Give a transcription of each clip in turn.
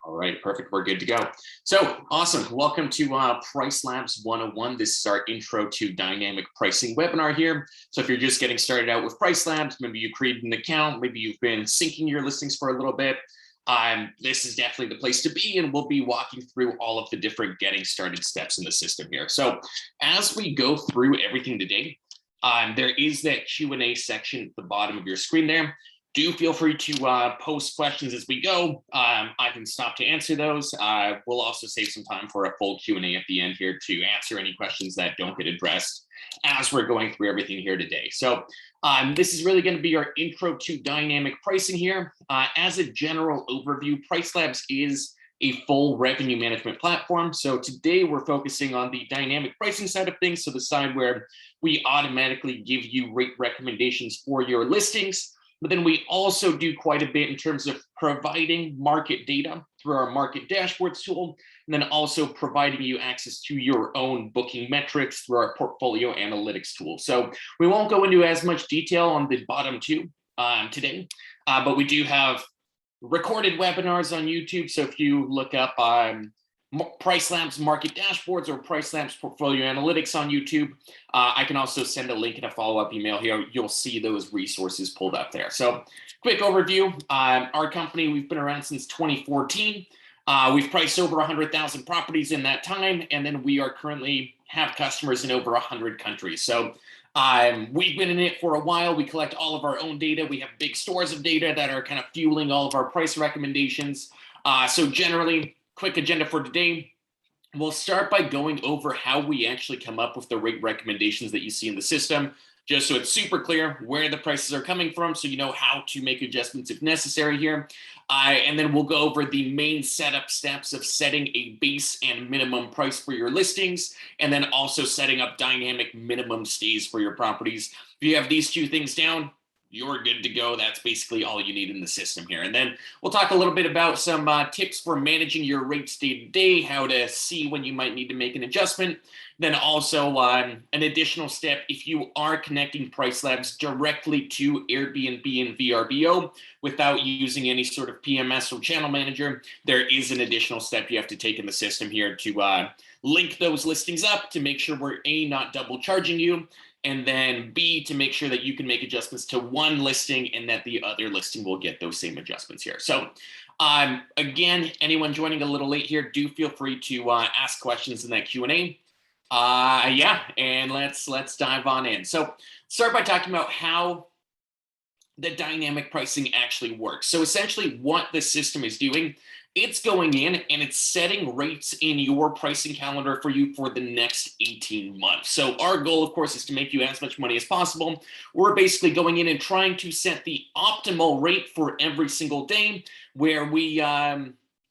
All right, perfect. We're good to go. So awesome. Welcome to PriceLabs 101. This is our intro to dynamic pricing webinar here. So if you're just getting started out with PriceLabs, maybe you created an account, maybe you've been syncing your listings for a little bit, this is definitely the place to be, and we'll be walking through all of the different getting started steps in the system here. So as we go through everything today, there is that Q&A section at the bottom of your screen there. Do feel free to post questions as we go. I can stop to answer those. We'll also save some time for a full Q&A at the end here to answer any questions that don't get addressed as we're going through everything here today. So this is really going to be our intro to dynamic pricing here. As a general overview, PriceLabs is a full revenue management platform. So today we're focusing on the dynamic pricing side of things. So the side where we automatically give you rate recommendations for your listings. But then we also do quite a bit in terms of providing market data through our market dashboards tool, and then also providing you access to your own booking metrics through our portfolio analytics tool. So we won't go into as much detail on the bottom two today, but we do have recorded webinars on YouTube. So if you look up PriceLabs market dashboards or PriceLabs portfolio analytics on YouTube, I can also send a link in a follow-up email here. You'll see those resources pulled up there. So quick overview, our company, we've been around since 2014. We've priced over 100,000 properties in that time, and then we are currently have customers in over 100 countries. So we've been in it for a while. We collect all of our own data. We have big stores of data that are kind of fueling all of our price recommendations. So generally, quick agenda for today. We'll start by going over how we actually come up with the rate recommendations that you see in the system, just so it's super clear where the prices are coming from, so you know how to make adjustments if necessary here. And then we'll go over the main setup steps of setting a base and minimum price for your listings, and then also setting up dynamic minimum stays for your properties. If you have these two things down, you're good to go. That's basically all you need in the system here. And then we'll talk a little bit about some tips for managing your rates day to day, how to see when you might need to make an adjustment. Then also an additional step, if you are connecting PriceLabs directly to Airbnb and VRBO without using any sort of PMS or channel manager, there is an additional step you have to take in the system here to link those listings up to make sure we're A, not double charging you, and then B, to make sure that you can make adjustments to one listing and that the other listing will get those same adjustments here. So again, anyone joining a little late here, do feel free to ask questions in that Q&A. Yeah, and let's dive on in. So start by talking about how the dynamic pricing actually works. So essentially what the system is doing, it's going in and it's setting rates in your pricing calendar for you for the next 18 months. So our goal, of course, is to make you as much money as possible. We're basically going in and trying to set the optimal rate for every single day, where we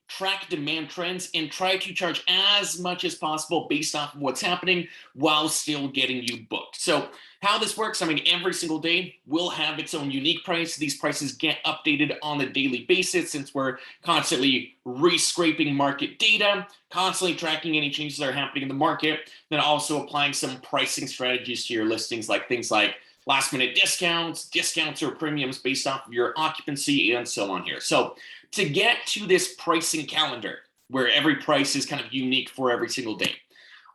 track demand trends and try to charge as much as possible based off of what's happening while still getting you booked. So how this works, I mean, every single day will have its own unique price. These prices get updated on a daily basis since we're constantly re-scraping market data, constantly tracking any changes that are happening in the market, then also applying some pricing strategies to your listings, like things like last minute discounts or premiums based off of your occupancy, and so on here. So to get to this pricing calendar where every price is kind of unique for every single day,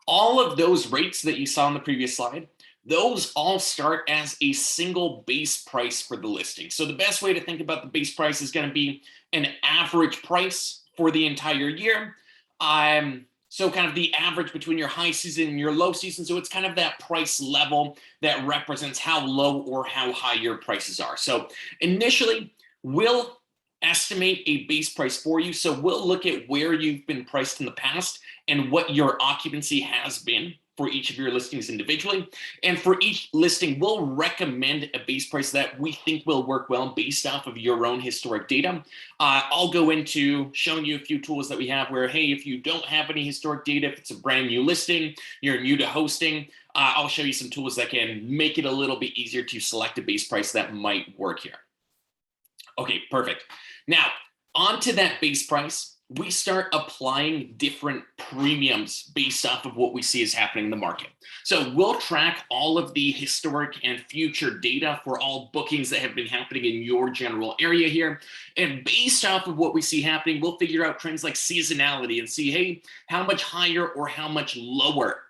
all of those rates that you saw on the previous slide, those all start as a single base price for the listing. So the best way to think about the base price is going to be an average price for the entire year. So kind of the average between your high season and your low season. So it's kind of that price level that represents how low or how high your prices are. So initially, we'll estimate a base price for you. So we'll look at where you've been priced in the past and what your occupancy has been for each of your listings individually. And for each listing, we'll recommend a base price that we think will work well based off of your own historic data. I'll go into showing you a few tools that we have where, hey, if you don't have any historic data, if it's a brand new listing, you're new to hosting, I'll show you some tools that can make it a little bit easier to select a base price that might work here. Okay, perfect. Now, onto that base price, we start applying different premiums based off of what we see is happening in the market. So we'll track all of the historic and future data for all bookings that have been happening in your general area here. And based off of what we see happening, we'll figure out trends like seasonality and see, hey, how much higher or how much lower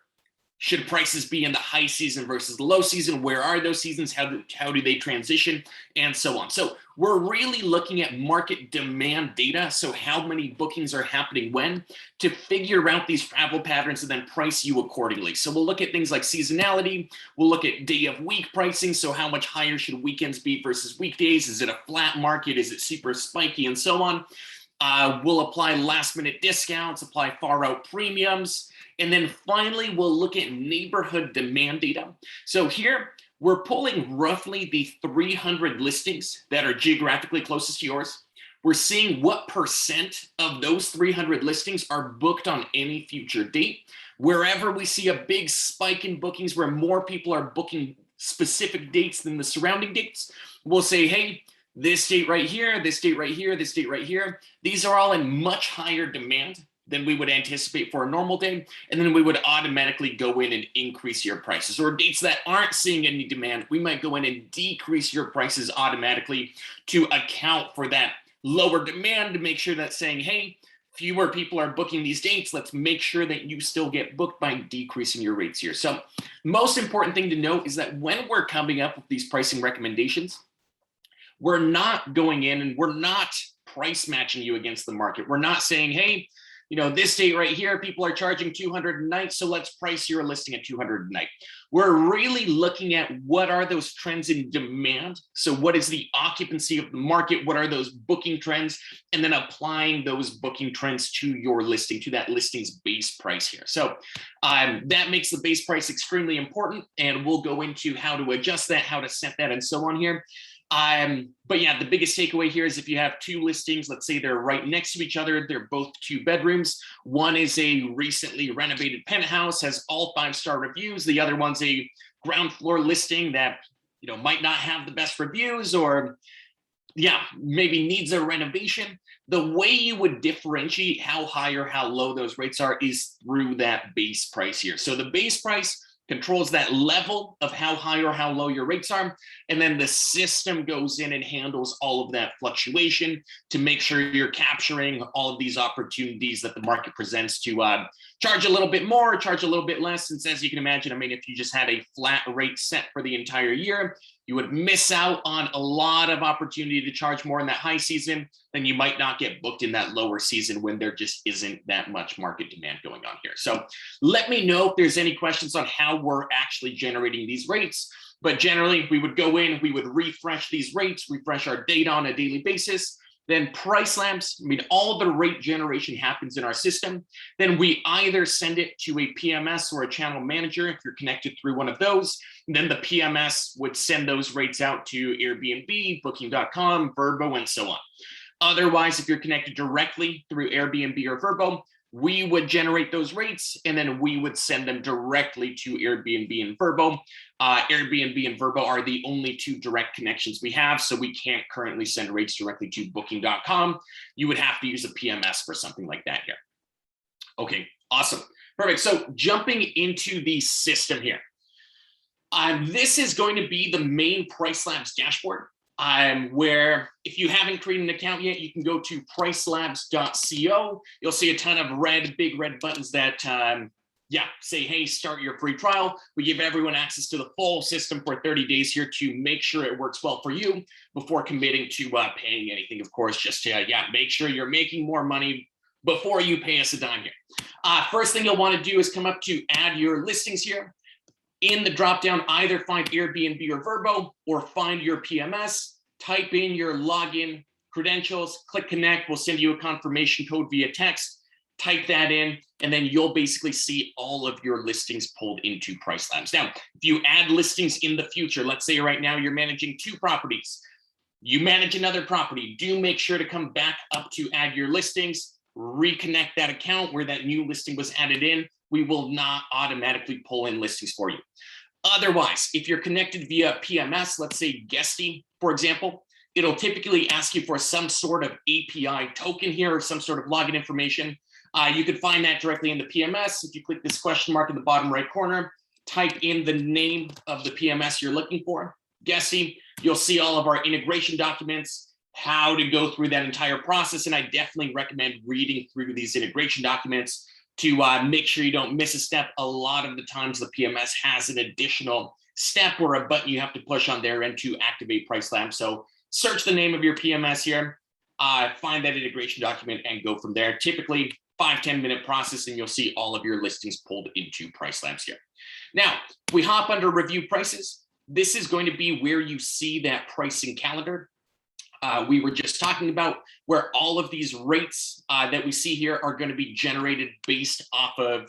should prices be in the high season versus the low season? Where are those seasons? How do they transition? And so on. So we're really looking at market demand data. So how many bookings are happening when, to figure out these travel patterns and then price you accordingly. So we'll look at things like seasonality. We'll look at day of week pricing. So how much higher should weekends be versus weekdays? Is it a flat market? Is it super spiky? And so on. We'll apply last minute discounts, apply far out premiums. And then finally, we'll look at neighborhood demand data. So here, we're pulling roughly the 300 listings that are geographically closest to yours. We're seeing what percent of those 300 listings are booked on any future date. Wherever we see a big spike in bookings where more people are booking specific dates than the surrounding dates, we'll say, hey, this date right here, this date right here, this date right here, these are all in much higher demand than we would anticipate for a normal day. And then we would automatically go in and increase your prices. Or dates that aren't seeing any demand, we might go in and decrease your prices automatically to account for that lower demand, to make sure that saying, hey, fewer people are booking these dates. Let's make sure that you still get booked by decreasing your rates here. So most important thing to note is that when we're coming up with these pricing recommendations, we're not going in and we're not price matching you against the market. We're not saying, hey, this date right here, people are charging 200 a night, so let's price your listing at 200 a night. We're really looking at what are those trends in demand. So what is the occupancy of the market? What are those booking trends? And then applying those booking trends to your listing, to that listing's base price here. So that makes the base price extremely important. And we'll go into how to adjust that, how to set that, and so on here. But yeah, the biggest takeaway here is if you have two listings, let's say they're right next to each other, they're both 2 bedrooms. One is a recently renovated penthouse, has all 5-star reviews. The other one's a ground floor listing that, might not have the best reviews, or maybe needs a renovation. The way you would differentiate how high or how low those rates are is through that base price here. So the base price controls that level of how high or how low your rates are. And then the system goes in and handles all of that fluctuation to make sure you're capturing all of these opportunities that the market presents to charge a little bit more, charge a little bit less. Since, as you can imagine, if you just had a flat rate set for the entire year, you would miss out on a lot of opportunity to charge more in that high season. Then you might not get booked in that lower season when there just isn't that much market demand going on here. So let me know if there's any questions on how we're actually generating these rates. But generally, we would go in, we would refresh these rates, refresh our data on a daily basis. Then PriceLabs, all the rate generation happens in our system. Then we either send it to a PMS or a channel manager if you're connected through one of those. And then the PMS would send those rates out to Airbnb, Booking.com, Vrbo, and so on. Otherwise, if you're connected directly through Airbnb or Vrbo, we would generate those rates and then we would send them directly to Airbnb and Vrbo. Airbnb and Vrbo are the only 2 direct connections we have, so we can't currently send rates directly to Booking.com. You would have to use a PMS for something like that here. Okay, awesome. Perfect. So jumping into the system here. This is going to be the main PriceLabs dashboard. Where if you haven't created an account yet, you can go to pricelabs.co. You'll see a ton of big red buttons that say, hey, start your free trial. We give everyone access to the full system for 30 days here to make sure it works well for you before committing to paying anything, of course, just to make sure you're making more money before you pay us a dime here. First thing you'll want to do is come up to add your listings here. In the dropdown, either find Airbnb or Vrbo or find your PMS, type in your login credentials, click connect. We'll send you a confirmation code via text, type that in, and then you'll basically see all of your listings pulled into PriceLabs. Now, if you add listings in the future, let's say right now you're managing 2 properties, you manage another property, do make sure to come back up to add your listings, reconnect that account where that new listing was added in. We will not automatically pull in listings for you. Otherwise, if you're connected via PMS, let's say Guesty, for example, it'll typically ask you for some sort of API token here or some sort of login information. You can find that directly in the PMS. If you click this question mark in the bottom right corner, type in the name of the PMS you're looking for, Guessy, you'll see all of our integration documents, how to go through that entire process. And I definitely recommend reading through these integration documents to make sure you don't miss a step. A lot of the times the PMS has an additional step or a button you have to push on their end to activate PriceLabs. So search the name of your PMS here, find that integration document and go from there. Typically 5-10 minute process and you'll see all of your listings pulled into PriceLabs here. Now, if we hop under review prices, this is going to be where you see that pricing calendar. We were just talking about where all of these rates that we see here are going to be generated based off of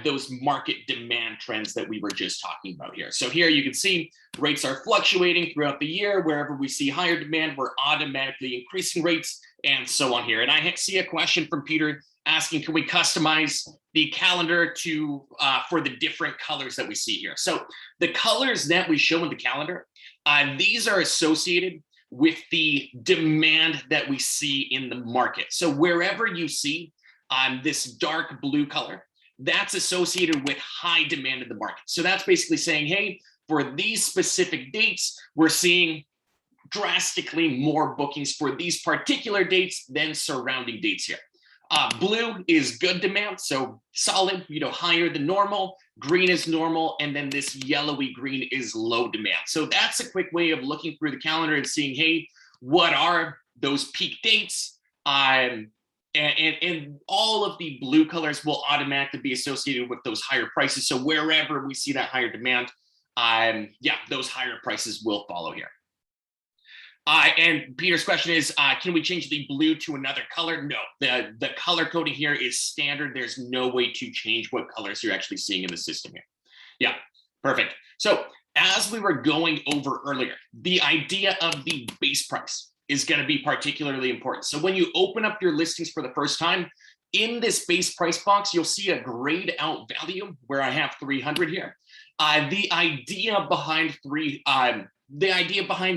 those market demand trends that we were just talking about here. So here you can see rates are fluctuating throughout the year. Wherever we see higher demand, we're automatically increasing rates and so on here. And I see a question from Peter asking, can we customize the calendar to for the different colors that we see here? So the colors that we show in the calendar, these are associated with the demand that we see in the market. So wherever you see this dark blue color, that's associated with high demand in the market. So that's basically saying, hey, for these specific dates, we're seeing drastically more bookings for these particular dates than surrounding dates here. Blue is good demand, so solid, higher than normal. Green is normal, and then this yellowy green is low demand. So that's a quick way of looking through the calendar and seeing, hey, what are those peak dates? And all of the blue colors will automatically be associated with those higher prices. So wherever we see that higher demand, those higher prices will follow here. And Peter's question is, can we change the blue to another color? No, the color coding here is standard. There's no way to change what colors you're actually seeing in the system here. Yeah, perfect. So as we were going over earlier, the idea of the base price is going to be particularly important. So when you open up your listings for the first time, in this base price box, you'll see a grayed out value where I have 300 here. The idea behind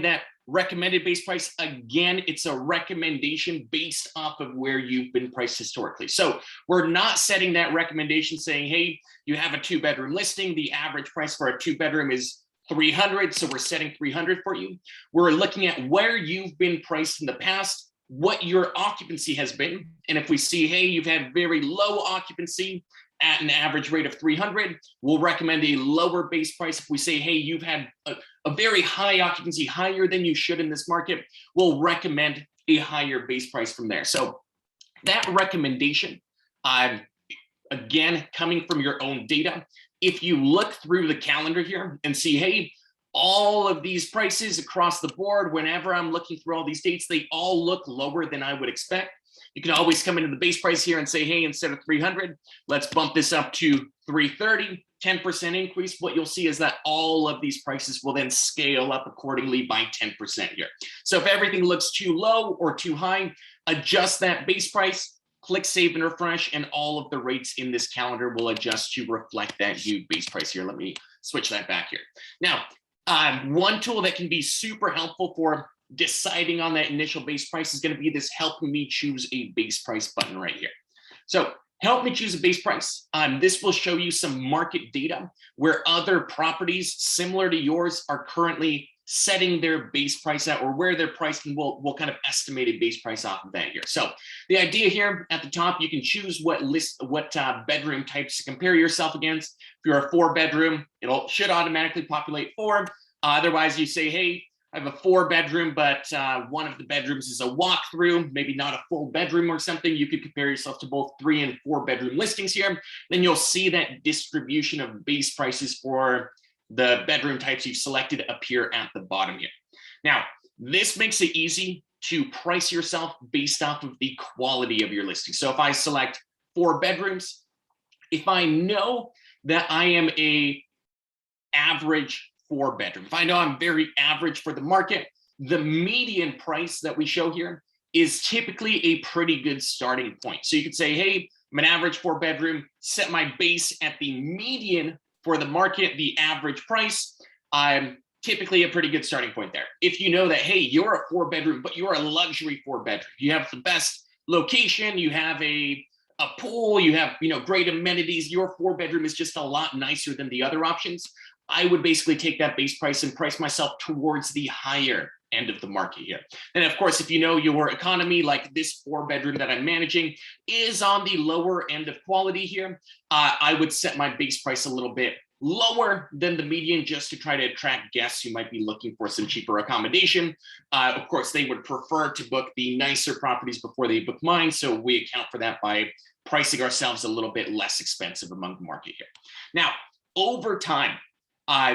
that recommended base price, again, it's a recommendation based off of where you've been priced historically. So we're not setting that recommendation saying, hey, you have a 2-bedroom listing, the average price for a 2-bedroom is 300, so we're setting 300 for you. We're looking at where you've been priced in the past, what your occupancy has been, and if we see, hey, you've had very low occupancy at an average rate of 300, we'll recommend a lower base price. If we say, hey, you've had a very high occupancy, higher than you should in this market, we'll recommend a higher base price from there. So that recommendation, again, coming from your own data, if you look through the calendar here and see, hey, all of these prices across the board, whenever I'm looking through all these dates, they all look lower than I would expect. You can always come into the base price here and say, hey, instead of 300, let's bump this up to 330, 10% increase. What you'll see is that all of these prices will then scale up accordingly by 10% here. So if everything looks too low or too high, adjust that base price, click save and refresh, and all of the rates in this calendar will adjust to reflect that new base price here. Let me switch that back here. Now, one tool that can be super helpful for deciding on that initial base price is going to be this help me choose a base price button right here. So help me choose a base price. This will show you some market data where other properties similar to yours are currently setting their base price at, or where they're priced, and we'll kind of estimate a base price off of that here. So the idea here at the top, you can choose what bedroom types to compare yourself against. If you're a 4-bedroom, it should automatically populate 4. Otherwise, you say, hey, I have a 4-bedroom, but one of the bedrooms is a walkthrough, maybe not a full bedroom or something. You could compare yourself to both 3- and 4-bedroom listings here. Then you'll see that distribution of base prices for the bedroom types you've selected appear at the bottom here. Now, this makes it easy to price yourself based off of the quality of your listing. So if I select 4 bedrooms, if I know that I am a average 4-bedroom, if I know I'm very average for the market, the median price that we show here is typically a pretty good starting point. So you could say, hey, I'm an average 4-bedroom, set my base at the median for the market, the average price. typically a pretty good starting point there. If you know that, hey, you're a 4-bedroom, but you're a luxury 4-bedroom, you have the best location, you have a pool, you have, great amenities, your 4-bedroom is just a lot nicer than the other options, I would basically take that base price and price myself towards the higher end of the market here. And of course, if you know your economy, like this 4-bedroom that I'm managing is on the lower end of quality here, I would set my base price a little bit lower than the median just to try to attract guests who might be looking for some cheaper accommodation. Of course, they would prefer to book the nicer properties before they book mine, so we account for that by pricing ourselves a little bit less expensive among the market here. Now, over time,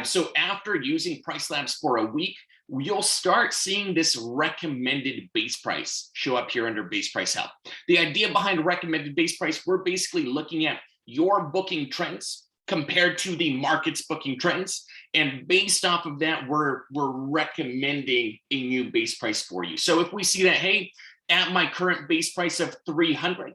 so after using PriceLabs for a week, you'll start seeing this recommended base price show up here under base price help. The idea behind recommended base price, we're basically looking at your booking trends compared to the market's booking trends. And based off of that, we're recommending a new base price for you. So if we see that, hey, at my current base price of $300,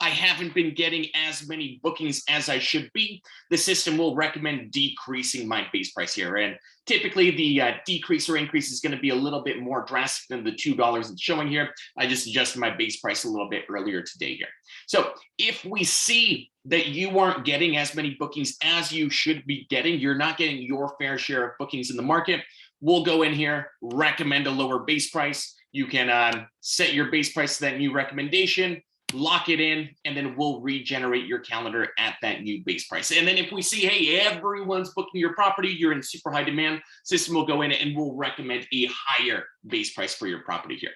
I haven't been getting as many bookings as I should be, the system will recommend decreasing my base price here. And typically the decrease or increase is going to be a little bit more drastic than the $2 it's showing here. I just adjusted my base price a little bit earlier today here. So if we see that you aren't getting as many bookings as you should be getting, you're not getting your fair share of bookings in the market, we'll go in here, recommend a lower base price. You can set your base price to that new recommendation, lock it in, and then we'll regenerate your calendar at that new base price. And then if we see, hey, everyone's booking your property, you're in super high demand, system will go in and we'll recommend a higher base price for your property here.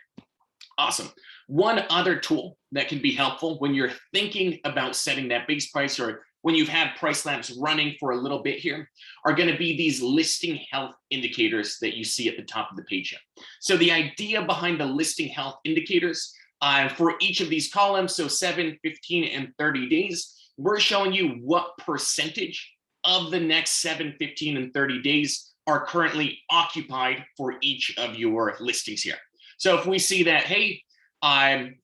Awesome. One other tool that can be helpful when you're thinking about setting that base price, or when you've had PriceLabs running for a little bit here, are going to be these listing health indicators that you see at the top of the page here. So the idea behind the listing health indicators, for each of these columns, so 7, 15, and 30 days, we're showing you what percentage of the next 7, 15, and 30 days are currently occupied for each of your listings here. So if we see that, hey,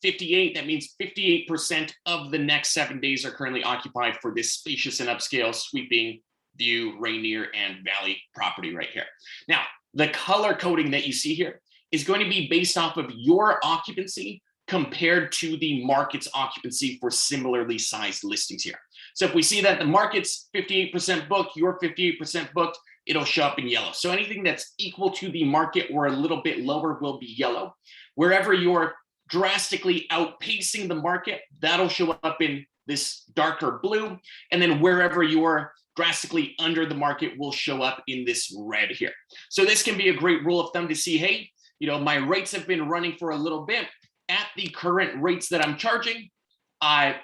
58, that means 58% of the next 7 days are currently occupied for this spacious and upscale sweeping view, Rainier and Valley property right here. Now, the color coding that you see here is going to be based off of your occupancy compared to the market's occupancy for similarly sized listings here. So if we see that the market's 58% booked, you're 58% booked, it'll show up in yellow. So anything that's equal to the market or a little bit lower will be yellow. Wherever you're drastically outpacing the market, that'll show up in this darker blue. And then wherever you're drastically under the market will show up in this red here. So this can be a great rule of thumb to see, hey, my rates have been running for a little bit. At the current rates that I'm charging, I'm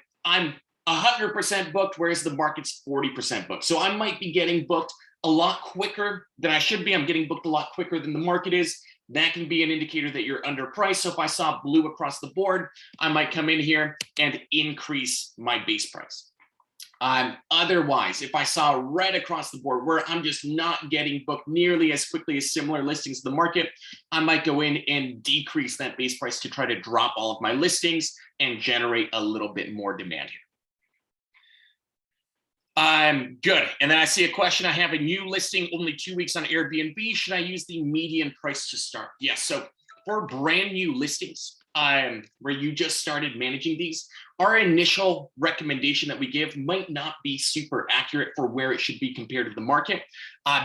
100% booked, whereas the market's 40% booked. So I might be getting booked a lot quicker than I should be. I'm getting booked a lot quicker than the market is. That can be an indicator that you're underpriced. So if I saw blue across the board, I might come in here and increase my base price. Otherwise, if I saw red across the board where I'm just not getting booked nearly as quickly as similar listings in the market, I might go in and decrease that base price to try to drop all of my listings and generate a little bit more demand here. Good. And then I see a question. I have a new listing, only 2 weeks on Airbnb. Should I use the median price to start? Yes. So for brand new listings, where you just started managing these, our initial recommendation that we give might not be super accurate for where it should be compared to the market,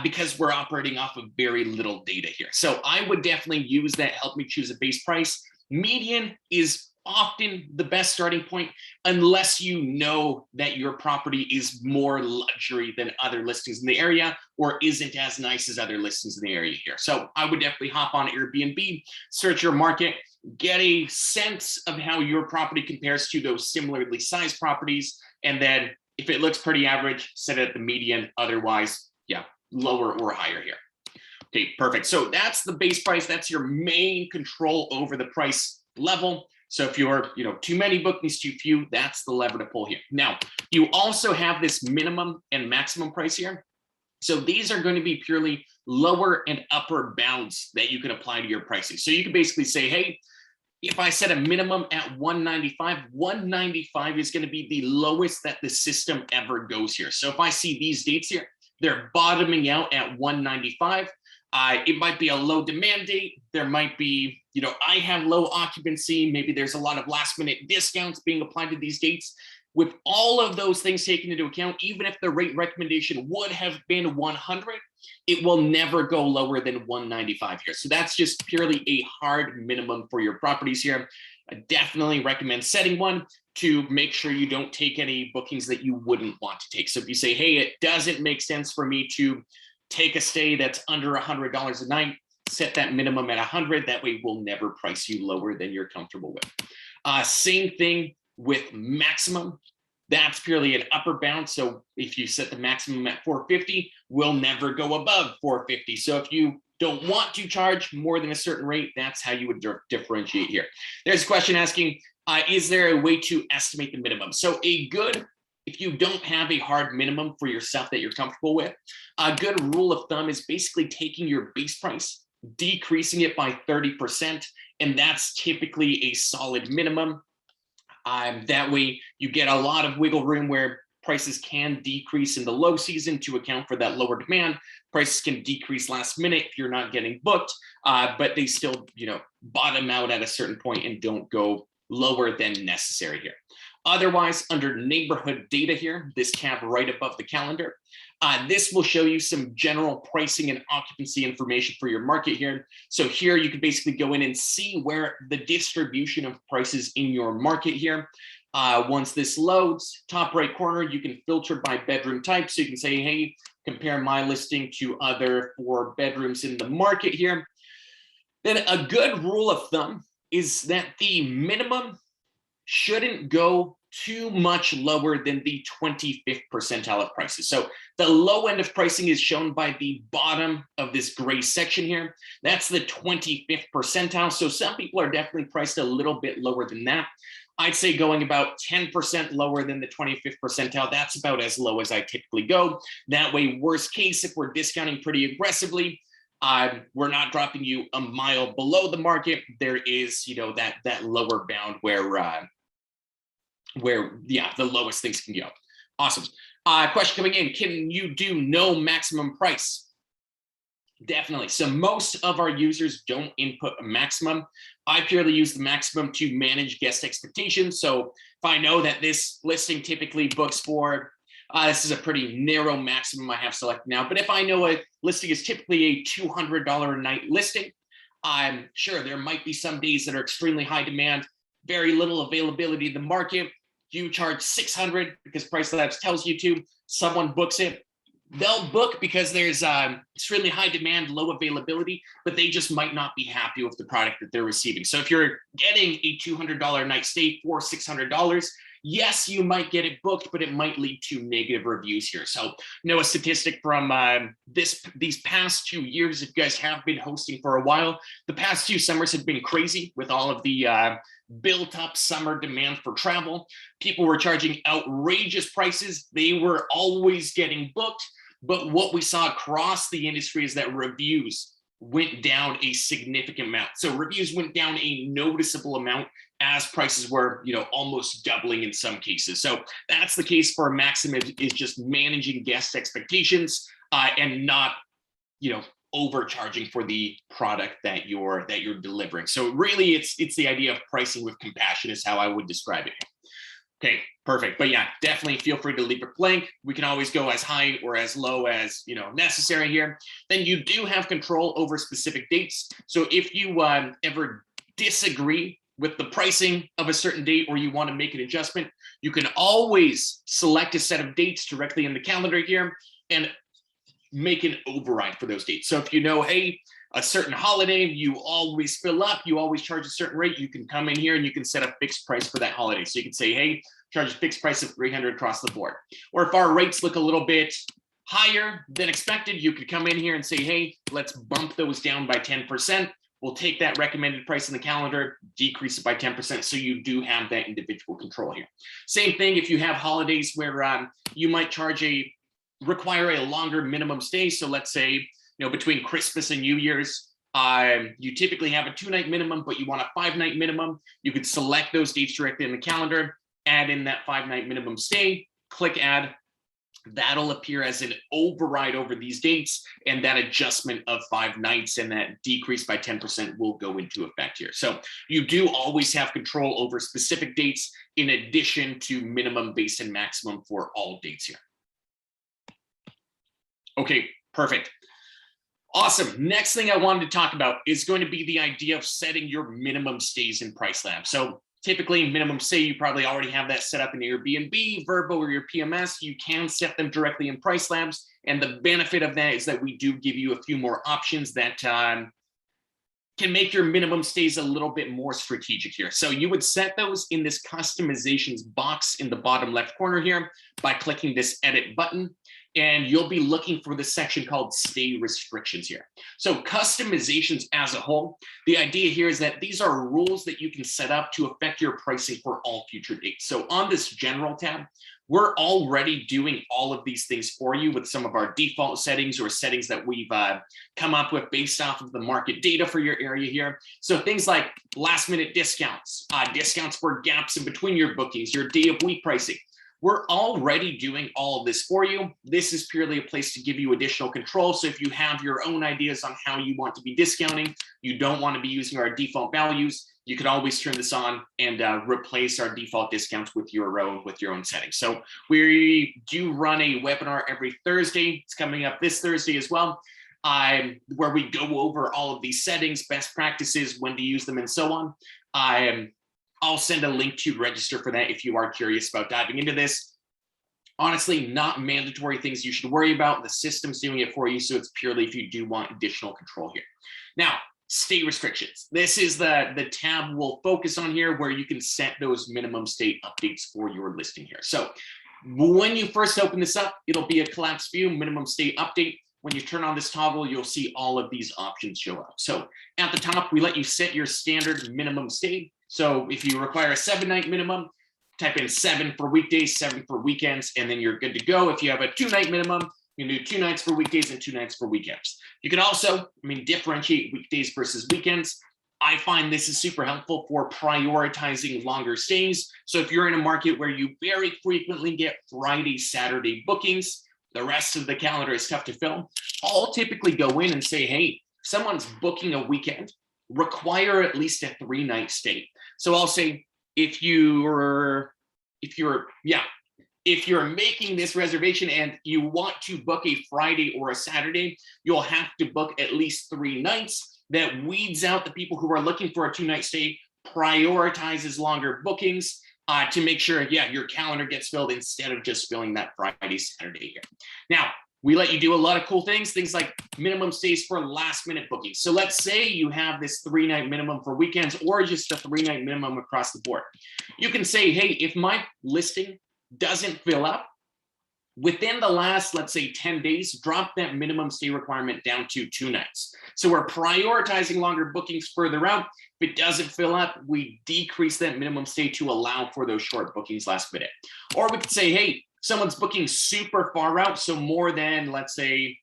because we're operating off of very little data here. So I would definitely use that help me choose a base price. Median is often the best starting point, unless you know that your property is more luxury than other listings in the area or isn't as nice as other listings in the area here. So I would definitely hop on Airbnb, search your market, get a sense of how your property compares to those similarly sized properties. And then if it looks pretty average, set it at the median. Otherwise, yeah, lower or higher here. Okay, perfect. So that's the base price. That's your main control over the price level. So if you're, too many bookings, too few, that's the lever to pull here. Now, you also have this minimum and maximum price here. So these are going to be purely lower and upper bounds that you can apply to your pricing. So you can basically say, hey, if I set a minimum at $195, $195 is going to be the lowest that the system ever goes here. So if I see these dates here, they're bottoming out at $195. It might be a low demand date. There might be, I have low occupancy. Maybe there's a lot of last minute discounts being applied to these dates. With all of those things taken into account, even if the rate recommendation would have been 100, it will never go lower than 195 here. So that's just purely a hard minimum for your properties here. I definitely recommend setting one to make sure you don't take any bookings that you wouldn't want to take. So if you say, hey, it doesn't make sense for me to take a stay that's under $100 a night, set that minimum at 100. That way we'll never price you lower than you're comfortable with. Same thing with maximum. That's purely an upper bound. So if you set the maximum at 450, we'll never go above 450. So if you don't want to charge more than a certain rate, that's how you would differentiate here. There's a question asking, is there a way to estimate the minimum? So if you don't have a hard minimum for yourself that you're comfortable with, a good rule of thumb is basically taking your base price, decreasing it by 30%, and that's typically a solid minimum. That way you get a lot of wiggle room where prices can decrease in the low season to account for that lower demand. Prices can decrease last minute if you're not getting booked, but they still, bottom out at a certain point and don't go lower than necessary here. Otherwise, under neighborhood data here, this tab right above the calendar, this will show you some general pricing and occupancy information for your market here. So here you can basically go in and see where the distribution of prices in your market here. Once this loads, top right corner, you can filter by bedroom type. So you can say, hey, compare my listing to other 4 bedrooms in the market here. Then a good rule of thumb is that the minimum shouldn't go too much lower than the 25th percentile of prices. So the low end of pricing is shown by the bottom of this gray section here. That's the 25th percentile. So some people are definitely priced a little bit lower than that. I'd say going about 10% lower than the 25th percentile. That's about as low as I typically go. That way, worst case, if we're discounting pretty aggressively, we're not dropping you a mile below the market. There is, that lower bound where the lowest things can go. Awesome. Question coming in, can you do no maximum price? Definitely. So most of our users don't input a maximum. I purely use the maximum to manage guest expectations. So if I know that this listing typically books for, this is a pretty narrow maximum I have selected now, but if I know a listing is typically a $200 a night listing, I'm sure there might be some days that are extremely high demand, very little availability in the market. You charge $600 because PriceLabs tells you to, someone books it, they'll book because there's extremely high demand, low availability, but they just might not be happy with the product that they're receiving. So if you're getting a $200 a night stay for $600, yes, you might get it booked, but it might lead to negative reviews here. So, a statistic from these past 2 years, if you guys have been hosting for a while, the past 2 summers have been crazy with all of the built up summer demand for travel. People were charging outrageous prices. They were always getting booked. But what we saw across the industry is that reviews went down a significant amount. So reviews went down a noticeable amount as prices were, almost doubling in some cases. So that's the case for maximum, is just managing guest expectations and not, overcharging for the product that you're delivering. So really, it's the idea of pricing with compassion is how I would describe it. Okay, perfect. But yeah, definitely feel free to leave it blank. We can always go as high or as low as necessary here. Then you do have control over specific dates. So if you ever disagree with the pricing of a certain date or you want to make an adjustment, you can always select a set of dates directly in the calendar here and make an override for those dates. So if hey, a certain holiday, you always fill up, you always charge a certain rate, you can come in here and you can set a fixed price for that holiday. So you can say, hey, charge a fixed price of $300 across the board. Or if our rates look a little bit higher than expected, you could come in here and say, hey, let's bump those down by 10%. We'll take that recommended price in the calendar, decrease it by 10%. So you do have that individual control here. Same thing if you have holidays where you might require a longer minimum stay. So let's say, between Christmas and New Year's, you typically have a 2-night minimum, but you want a 5-night minimum. You could select those dates directly in the calendar, add in that 5-night minimum stay, click add. that'll appear as an override over these dates, and that adjustment of 5 nights and that decrease by 10% will go into effect here. So you do always have control over specific dates in addition to minimum, base, and maximum for all dates here. Okay, perfect. Awesome. Next thing I wanted to talk about is going to be the idea of setting your minimum stays in PriceLabs. So typically minimum stay, you probably already have that set up in Airbnb, Vrbo, or your PMS. You can set them directly in PriceLabs. And the benefit of that is that we do give you a few more options that can make your minimum stays a little bit more strategic here. So you would set those in this customizations box in the bottom left corner here by clicking this edit button. And you'll be looking for the section called stay restrictions here. So customizations as a whole, the idea here is that these are rules that you can set up to affect your pricing for all future dates. So on this general tab, we're already doing all of these things for you with some of our default settings or settings that we've come up with based off of the market data for your area here. So things like last minute discounts, discounts for gaps in between your bookings, your day of week pricing. We're already doing all of this for you. This is purely a place to give you additional control. So if you have your own ideas on how you want to be discounting, you don't want to be using our default values, you could always turn this on and replace our default discounts with your own settings. So we do run a webinar every Thursday. It's coming up this Thursday as well, where we go over all of these settings, best practices, when to use them, and so on. I'll send a link to register for that if you are curious about diving into this. Honestly, not mandatory things you should worry about. The system's doing it for you, so it's purely if you do want additional control here. Now, stay restrictions. This is the tab we'll focus on here where you can set those minimum stay updates for your listing here. So when you first open this up, it'll be a collapsed view, minimum stay update. When you turn on this toggle, you'll see all of these options show up. So at the top, we let you set your standard minimum stay. So if you require a 7-night minimum, type in 7 for weekdays, 7 for weekends, and then you're good to go. If you have a 2-night minimum, you can do 2 nights for weekdays and 2 nights for weekends. You can also, differentiate weekdays versus weekends. I find this is super helpful for prioritizing longer stays. So if you're in a market where you very frequently get Friday, Saturday bookings, the rest of the calendar is tough to fill, I'll typically go in and say, hey, someone's booking a weekend, require at least a 3-night stay. So I'll say, if you're making this reservation and you want to book a Friday or a Saturday, you'll have to book at least 3 nights. That weeds out the people who are looking for a 2-night stay, prioritizes longer bookings to make sure, your calendar gets filled instead of just filling that Friday, Saturday here. Now, we let you do a lot of cool things like minimum stays for last minute bookings. So let's say you have this 3-night minimum for weekends or just a 3-night minimum across the board. You can say, hey, if my listing doesn't fill up within the last, let's say 10 days, drop that minimum stay requirement down to 2 nights. So we're prioritizing longer bookings further out. If it doesn't fill up, we decrease that minimum stay to allow for those short bookings last minute. Or we could say, hey, someone's booking super far out, so more than, let's say,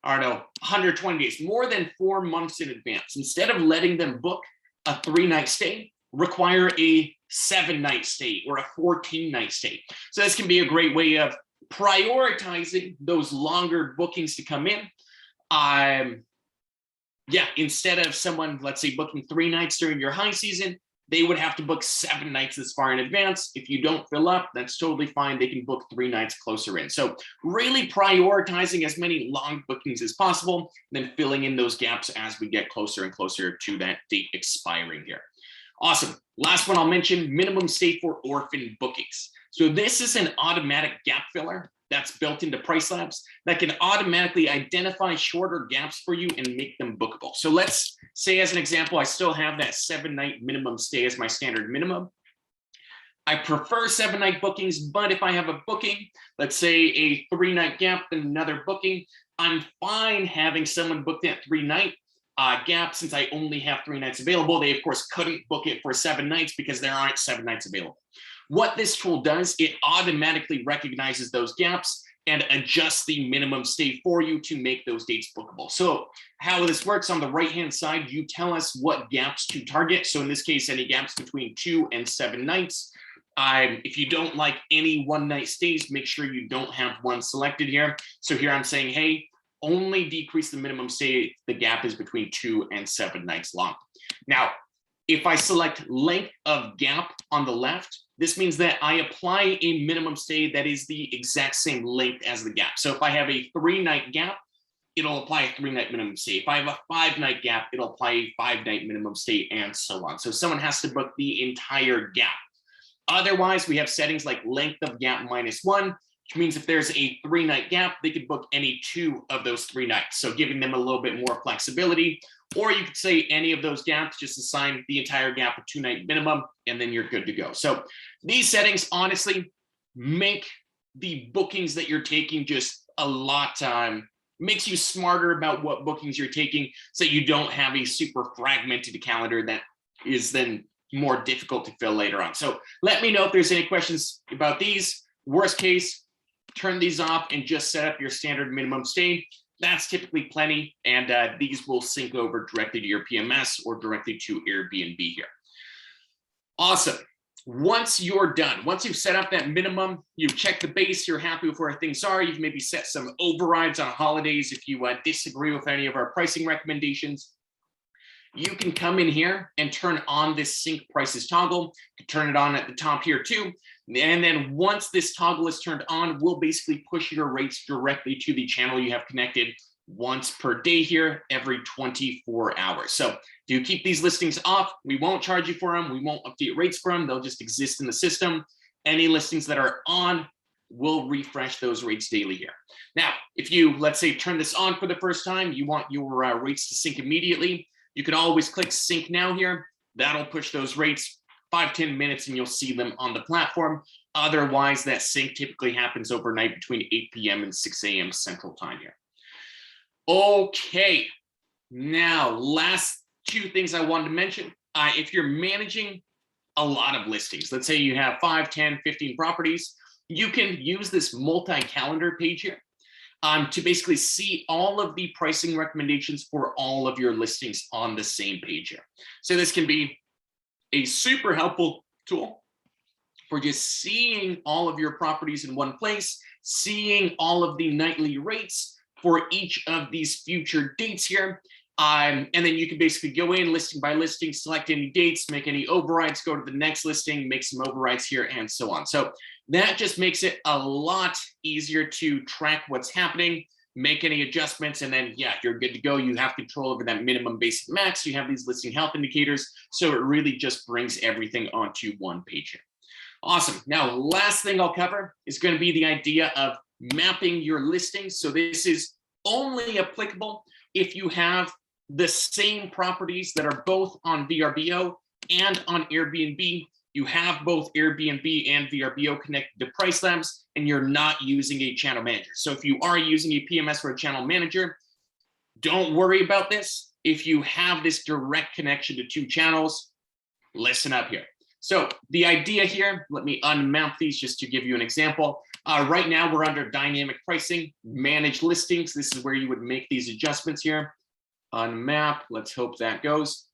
120 days, more than 4 months in advance. Instead of letting them book a 3-night stay, require a 7-night stay or a 14-night stay. So this can be a great way of prioritizing those longer bookings to come in. Instead of someone, let's say, booking 3 nights during your high season, they would have to book 7 nights this far in advance. If you don't fill up, that's totally fine. They can book 3 nights closer in. So really prioritizing as many long bookings as possible, then filling in those gaps as we get closer and closer to that date expiring here. Awesome. Last one I'll mention, minimum stay for orphan bookings. So this is an automatic gap filler that's built into PriceLabs that can automatically identify shorter gaps for you and make them bookable. So let's say, as an example, I still have that 7-night minimum stay as my standard minimum. I prefer 7-night bookings, but if I have a booking, let's say a 3-night gap and another booking, I'm fine having someone book that 3-night gap since I only have 3 nights available. They, of course, couldn't book it for 7 nights because there aren't 7 nights available. What this tool does, it automatically recognizes those gaps and adjusts the minimum stay for you to make those dates bookable. So how this works, on the right-hand side, you tell us what gaps to target. So in this case, any gaps between 2 and 7 nights. If you don't like any one night stays, make sure you don't have one selected here. So here I'm saying, hey, only decrease the minimum stay if the gap is between 2 and 7 nights long. Now, if I select length of gap on the left, this means that I apply a minimum stay that is the exact same length as the gap. So if I have a 3-night gap, it'll apply a 3-night minimum stay. If I have a 5-night gap, it'll apply a 5-night minimum stay, and so on. So someone has to book the entire gap. Otherwise, we have settings like length of gap -1, which means if there's a 3-night gap, they could book any 2 of those 3 nights. So giving them a little bit more flexibility. Or you could say any of those gaps, just assign the entire gap a 2-night minimum, and then you're good to go. So these settings honestly make the bookings that you're taking just a lot, makes you smarter about what bookings you're taking, so you don't have a super fragmented calendar that is then more difficult to fill later on. So let me know if there's any questions about these. Worst case, turn these off and just set up your standard minimum stay. That's typically plenty, and these will sync over directly to your PMS or directly to Airbnb here. Awesome. Once you're done, once you've set up that minimum, you've checked the base, you're happy with where things are, you've maybe set some overrides on holidays if you disagree with any of our pricing recommendations, you can come in here and turn on this sync prices toggle. You can turn it on at the top here too. And then once this toggle is turned on, we'll basically push your rates directly to the channel you have connected once per day here, every 24 hours. So do keep these listings off. We won't charge you for them. We won't update rates for them. They'll just exist in the system. Any listings that are on, we'll refresh those rates daily here. Now, if you, let's say, turn this on for the first time, you want your rates to sync immediately, you can always click sync now here. That'll push those rates 5-10 minutes and you'll see them on the platform. Otherwise, that sync typically happens overnight between 8 p.m. and 6 a.m. Central Time here. Okay, now last 2 things I wanted to mention. If you're managing a lot of listings, let's say you have 5, 10, 15 properties, you can use this multi-calendar page here to basically see all of the pricing recommendations for all of your listings on the same page here. So this can be a super helpful tool for just seeing all of your properties in one place, seeing all of the nightly rates for each of these future dates here. And then you can basically go in listing by listing, select any dates, make any overrides, go to the next listing, make some overrides here, and so on. So that just makes it a lot easier to track what's happening, make any adjustments, and then, yeah, you're good to go. You have control over that minimum, basic, max. You have these listing health indicators. So it really just brings everything onto one page here. Awesome. Now, last thing I'll cover is going to be the idea of mapping your listings. So this is only applicable if you have the same properties that are both on VRBO and on Airbnb. You have both Airbnb and VRBO connected to PriceLabs, and you're not using a channel manager. So if you are using a PMS or a channel manager, don't worry about this. If you have this direct connection to 2 channels, listen up here. So the idea here, let me unmap these just to give you an example. Right now, we're under dynamic pricing, manage listings. This is where you would make these adjustments here. Unmap, let's hope that goes.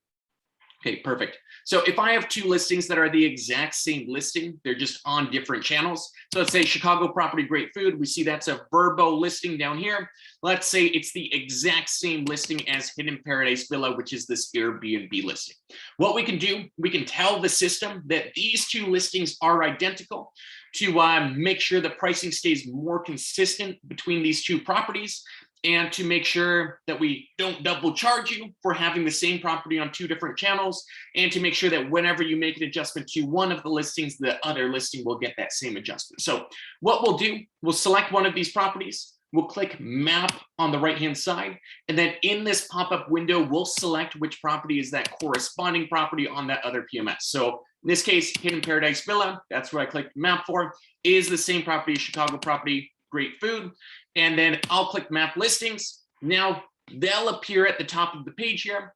Okay, perfect. So if I have 2 listings that are the exact same listing, they're just on different channels. So let's say Chicago Property Great Food. We see that's a Verbo listing down here. Let's say it's the exact same listing as Hidden Paradise Villa, which is this Airbnb listing. What we can do, we can tell the system that these 2 listings are identical to make sure the pricing stays more consistent between these 2 properties, and to make sure that we don't double charge you for having the same property on 2 different channels, and to make sure that whenever you make an adjustment to one of the listings, the other listing will get that same adjustment. So what we'll do, we'll select one of these properties, we'll click map on the right-hand side, and then in this pop-up window, we'll select which property is that corresponding property on that other PMS. So in this case, Hidden Paradise Villa, that's what I clicked map for, is the same property as Chicago Property Great Food. And then I'll click map listings. Now they'll appear at the top of the page here,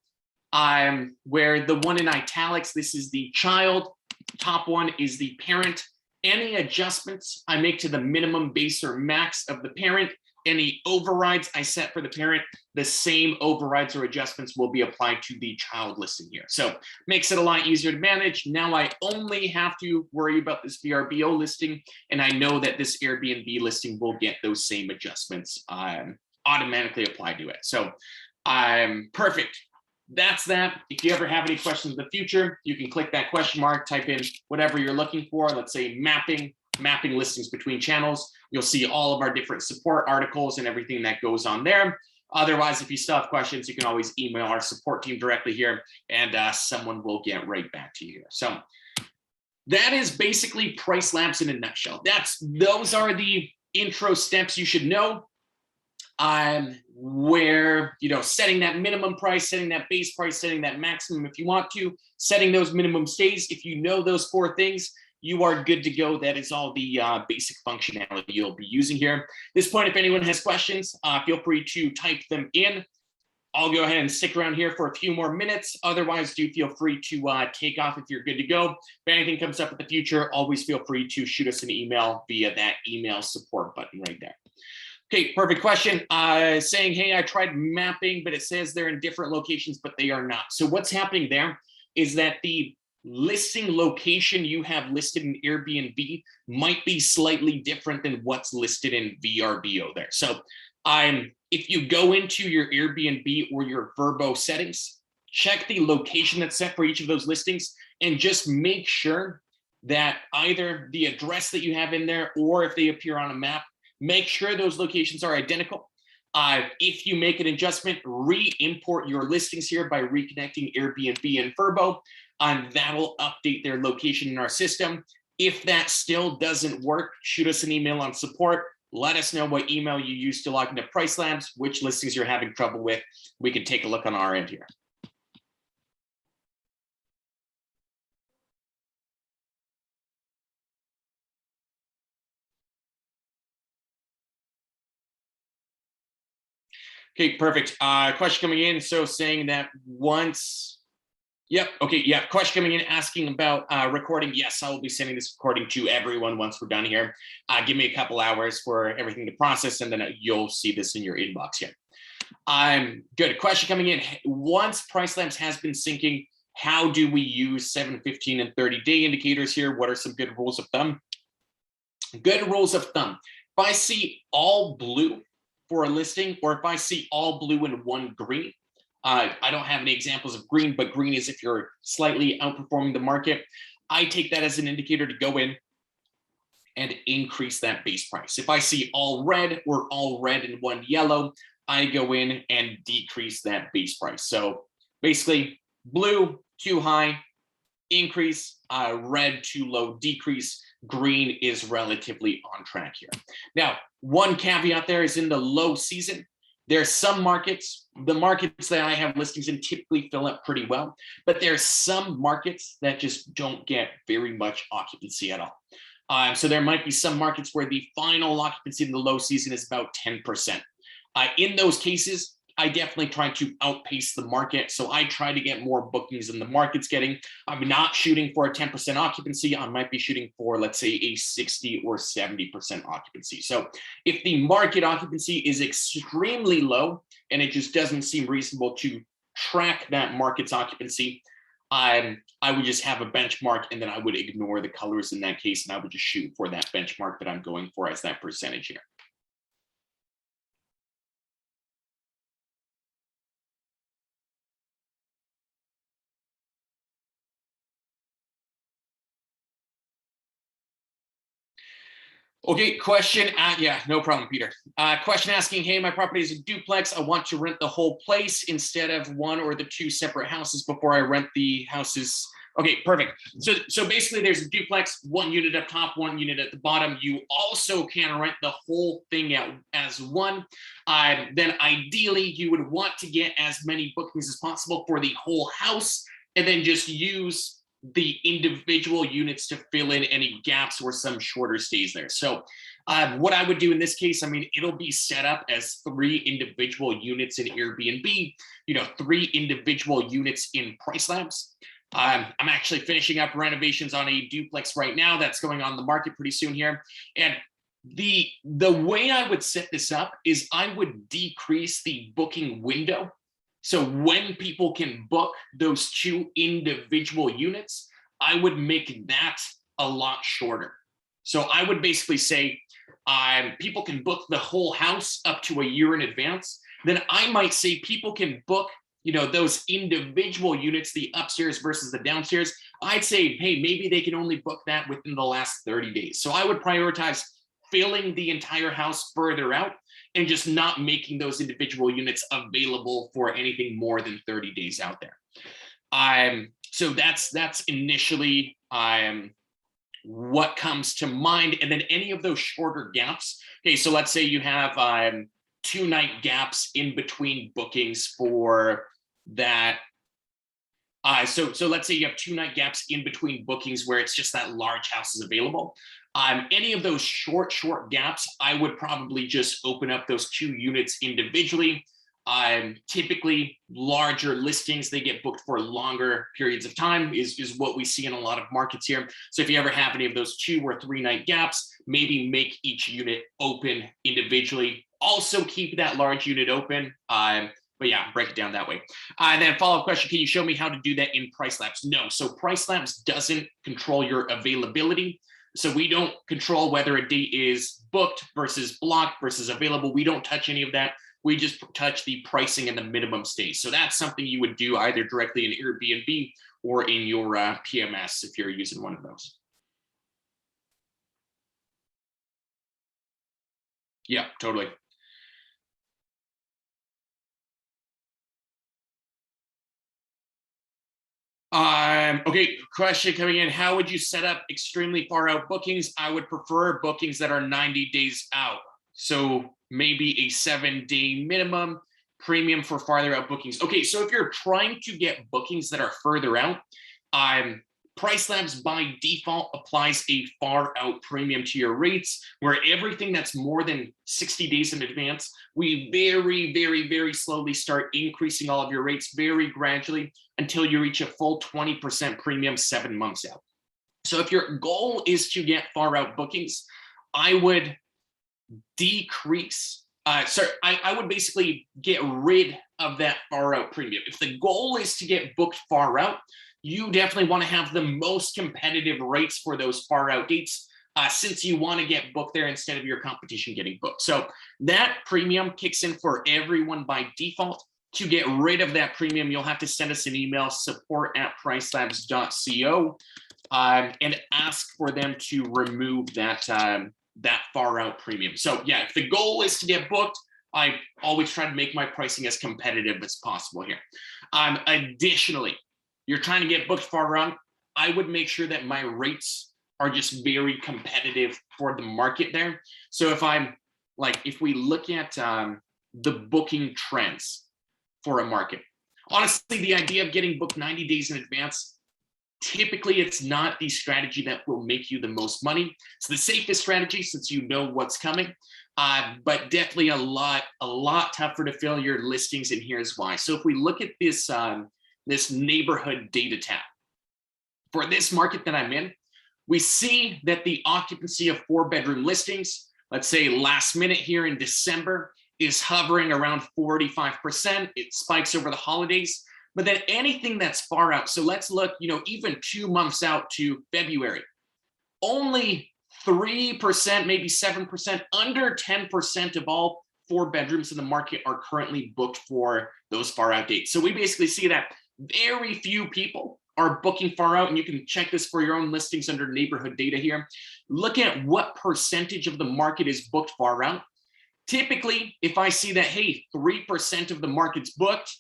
where the one in italics, this is the child, top one is the parent. Any adjustments I make to the minimum, base, or max of the parent, Any overrides I set for the parent, the same overrides or adjustments will be applied to the child listing here. So makes it a lot easier to manage. Now I only have to worry about this VRBO listing, and I know that this Airbnb listing will get those same adjustments automatically applied to it. So perfect. That's that. If you ever have any questions in the future, you can click that question mark, type in whatever you're looking for. Let's say mapping listings between channels. You'll see all of our different support articles and everything that goes on there. Otherwise, if you still have questions, you can always email our support team directly here, and someone will get right back to you here. So that is basically PriceLabs in a nutshell. Those are the intro steps you should know. Where, setting that minimum price, setting that base price, setting that maximum if you want to, setting those minimum stays. If you know those 4 things, you are good to go. That is all the basic functionality you'll be using here. At this point, if anyone has questions, feel free to type them in. I'll go ahead and stick around here for a few more minutes. Otherwise, do feel free to take off if you're good to go. If anything comes up in the future, always feel free to shoot us an email via that email support button right there. Okay, perfect question. Saying, hey, I tried mapping, but it says they're in different locations, but they are not. So what's happening there is that the listing location you have listed in Airbnb might be slightly different than what's listed in VRBO there. So if you go into your Airbnb or your Vrbo settings, check the location that's set for each of those listings, and just make sure that either the address that you have in there, or if they appear on a map, make sure those locations are identical. If you make an adjustment, re-import your listings here by reconnecting Airbnb and Vrbo, and that'll update their location in our system. If that still doesn't work, shoot us an email on support. Let us know what email you used to log into PriceLabs, which listings you're having trouble with. We can take a look on our end here. Okay, perfect. Question coming in. So saying that once, yep. Okay, yeah. Question coming in asking about recording. Yes, I will be sending this recording to everyone once we're done here. Give me a couple hours for everything to process, and then you'll see this in your inbox here. Good. Question coming in. Once PriceLabs has been syncing, how do we use 7, 15, and 30-day indicators here? What are some good rules of thumb? Good rules of thumb. If I see all blue for a listing, or if I see all blue and 1 green, I don't have any examples of green, but green is if you're slightly outperforming the market. I take that as an indicator to go in and increase that base price. If I see all red or all red and 1 yellow, I go in and decrease that base price. So basically, blue too high, increase, red too low, decrease, green is relatively on track here. Now, one caveat there is in the low season, there's some markets, the markets that I have listings in typically fill up pretty well, but there's some markets that just don't get very much occupancy at all. So there might be some markets where the final occupancy in the low season is about 10%. In those cases, I definitely try to outpace the market. So I try to get more bookings than the market's getting. I'm not shooting for a 10% occupancy. I might be shooting for, let's say, a 60 or 70% occupancy. So if the market occupancy is extremely low and it just doesn't seem reasonable to track that market's occupancy, I would just have a benchmark, and then I would ignore the colors in that case, and I would just shoot for that benchmark that I'm going for as that percentage here. Okay, question. Yeah, no problem, Peter. Question asking, hey, my property is a duplex. I want to rent the whole place instead of 1 or the 2 separate houses before I rent the houses. Okay, perfect. So basically there's a duplex, 1 unit up top, 1 unit at the bottom. You also can rent the whole thing out as one. Then ideally you would want to get as many bookings as possible for the whole house, and then just use the individual units to fill in any gaps or some shorter stays there. So what I would do in this case, I mean, it'll be set up as 3 individual units in Airbnb, 3 individual units in PriceLabs. I'm actually finishing up renovations on a duplex right now that's going on the market pretty soon here. And The way I would set this up is I would decrease the booking window. So when people can book those 2 individual units, I would make that a lot shorter. So I would basically say people can book the whole house up to a year in advance. Then I might say people can book, those individual units, the upstairs versus the downstairs. I'd say, hey, maybe they can only book that within the last 30 days. So I would prioritize filling the entire house further out and just not making those individual units available for anything more than 30 days out there. So that's initially what comes to mind. And then any of those shorter gaps. Okay, so let's say you have 2-night gaps in between bookings for that. So let's say you have 2-night gaps in between bookings where it's just that large house is available. Any of those short gaps, I would probably just open up those 2 units individually. Typically larger listings, they get booked for longer periods of time is what we see in a lot of markets here. So if you ever have any of those 2 or 3-night gaps, maybe make each unit open individually. Also keep that large unit open. But yeah, break it down that way. And then follow-up question, can you show me how to do that in PriceLabs? No, so PriceLabs doesn't control your availability. So we don't control whether a date is booked versus blocked versus available. We don't touch any of that. We just touch the pricing and the minimum stays. So that's something you would do either directly in Airbnb or in your PMS if you're using one of those. Yeah, totally. Okay, question coming in. How would you set up extremely far out bookings? I would prefer bookings that are 90 days out. So maybe a 7-day minimum, premium for farther out bookings. Okay, so if you're trying to get bookings that are further out, PriceLabs by default applies a far out premium to your rates, where everything that's more than 60 days in advance, we very slowly start increasing all of your rates very gradually until you reach a full 20% premium 7 months out. So if your goal is to get far out bookings, I would decrease, I would basically get rid of that far out premium. If the goal is to get booked far out, you definitely want to have the most competitive rates for those far out dates, since you want to get booked there instead of your competition getting booked. So that premium kicks in for everyone by default. To get rid of that premium, you'll have to send us an email, support@pricelabs.co, and ask for them to remove that that far out premium. So yeah, if the goal is to get booked, I always try to make my pricing as competitive as possible here. Additionally, you're trying to get booked far out, I would make sure that my rates are just very competitive for the market there. So if we look at the booking trends for a market, honestly, the idea of getting booked 90 days in advance, typically it's not the strategy that will make you the most money. It's the safest strategy since you know what's coming, but definitely a lot tougher to fill your listings, and here's why. So if we look at this this neighborhood data tab for this market that I'm in, we see that the occupancy of 4-bedroom listings, let's say last minute here in December, is hovering around 45%. It spikes over the holidays. But then anything that's far out, so let's look, even 2 months out to February, only 3%, maybe 7%, under 10% of all 4 bedrooms in the market are currently booked for those far out dates. So we basically see that very few people are booking far out, and you can check this for your own listings under neighborhood data here. Look at what percentage of the market is booked far out. Typically, if I see that, hey, 3% of the market's booked,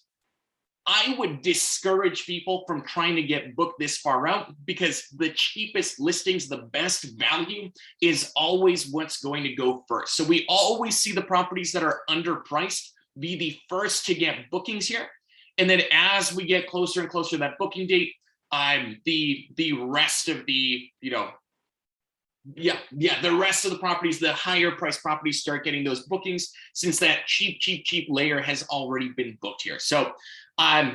I would discourage people from trying to get booked this far out, because the cheapest listings, the best value, is always what's going to go first. So we always see the properties that are underpriced be the first to get bookings here. And then as we get closer and closer to that booking date, the rest of the, the rest of the properties, the higher price properties, start getting those bookings, since that cheap layer has already been booked here. So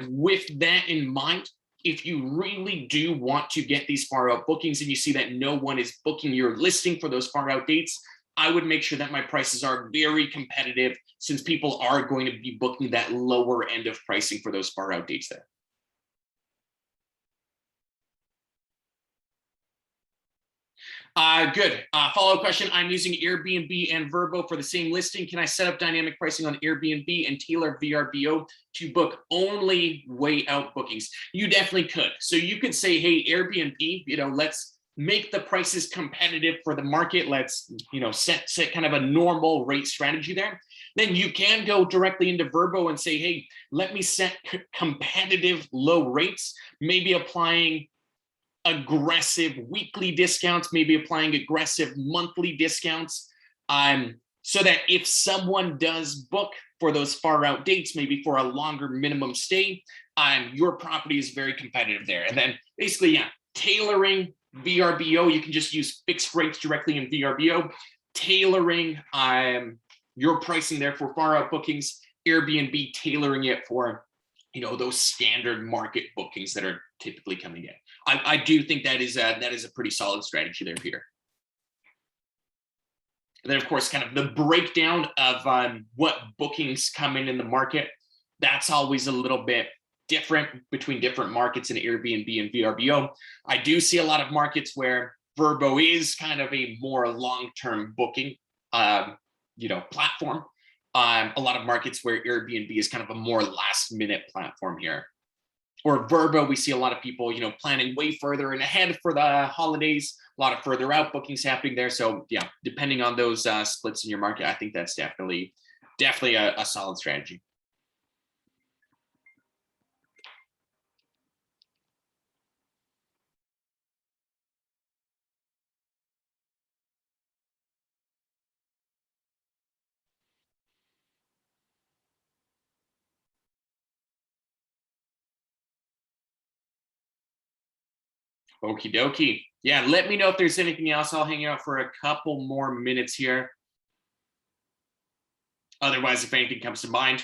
with that in mind, if you really do want to get these far out bookings and you see that no one is booking your listing for those far out dates, I would make sure that my prices are very competitive, since people are going to be booking that lower end of pricing for those far out dates there. Good. Follow-up question. I'm using Airbnb and Vrbo for the same listing. Can I set up dynamic pricing on Airbnb and tailor VRBO to book only way out bookings? You definitely could. So you could say, hey, Airbnb, let's make the prices competitive for the market. Let's, set kind of a normal rate strategy there. Then you can go directly into Vrbo and say, hey, let me set competitive low rates, maybe applying aggressive weekly discounts, maybe applying aggressive monthly discounts, so that if someone does book for those far out dates, maybe for a longer minimum stay, your property is very competitive there. And then basically, tailoring VRBO, you can just use fixed rates directly in VRBO, tailoring your pricing there for far out bookings, Airbnb tailoring it for those standard market bookings that are typically coming in. I do think that is a pretty solid strategy there, Peter. And then, of course, kind of the breakdown of what bookings come in the market. That's always a little bit different between different markets in Airbnb and VRBO. I do see a lot of markets where Vrbo is kind of a more long-term booking, platform. A lot of markets where Airbnb is kind of a more last-minute platform here. Or Vrbo, we see a lot of people, planning way further and ahead for the holidays, a lot of further out bookings happening there. So yeah, depending on those splits in your market, I think that's definitely a solid strategy. Okie dokie. Yeah, let me know if there's anything else. I'll hang out for a couple more minutes here. Otherwise, if anything comes to mind,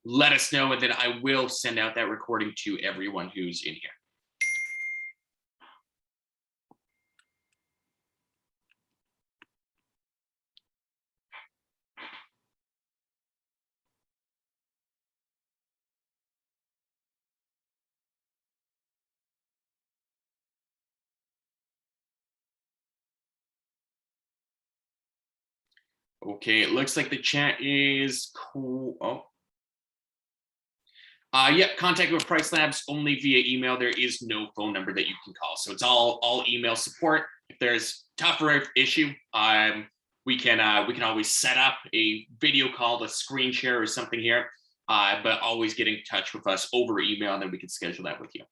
let us know, and then I will send out that recording to everyone who's in here. Okay, it looks like the chat is cool. Oh. Yep, contact with PriceLabs only via email. There is no phone number that you can call. So it's all email support. If there's tougher issue, we can always set up a video call, a screen share or something here. But always get in touch with us over email, and then we can schedule that with you.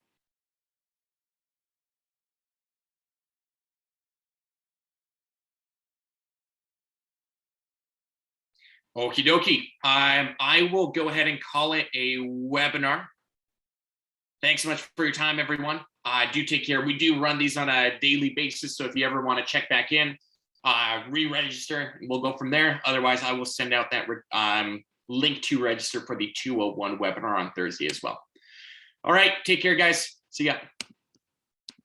Okie dokie. I will go ahead and call it a webinar. Thanks so much for your time, everyone. Do take care. We do run these on a daily basis, so if you ever want to check back in, re-register, we'll go from there. Otherwise, I will send out that link to register for the 201 webinar on Thursday as well. All right, take care, guys. See ya.